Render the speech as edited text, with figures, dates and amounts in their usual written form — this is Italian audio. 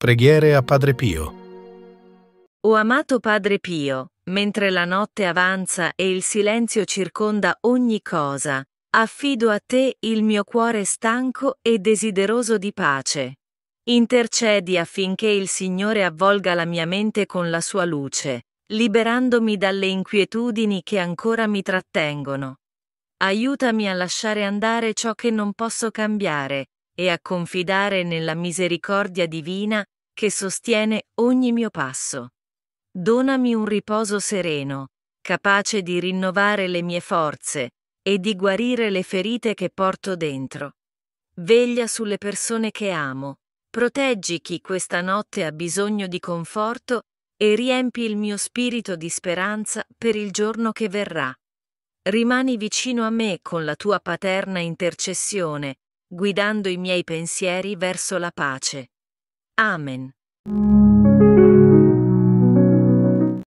Preghiere a Padre Pio. O amato Padre Pio, mentre la notte avanza e il silenzio circonda ogni cosa, affido a te il mio cuore stanco e desideroso di pace. Intercedi affinché il Signore avvolga la mia mente con la sua luce, liberandomi dalle inquietudini che ancora mi trattengono. Aiutami a lasciare andare ciò che non posso cambiare e a confidare nella misericordia divina che sostiene ogni mio passo. Donami un riposo sereno, capace di rinnovare le mie forze e di guarire le ferite che porto dentro. Veglia sulle persone che amo, proteggi chi questa notte ha bisogno di conforto e riempi il mio spirito di speranza per il giorno che verrà. Rimani vicino a me con la tua paterna intercessione, guidando i miei pensieri verso la pace. Amen.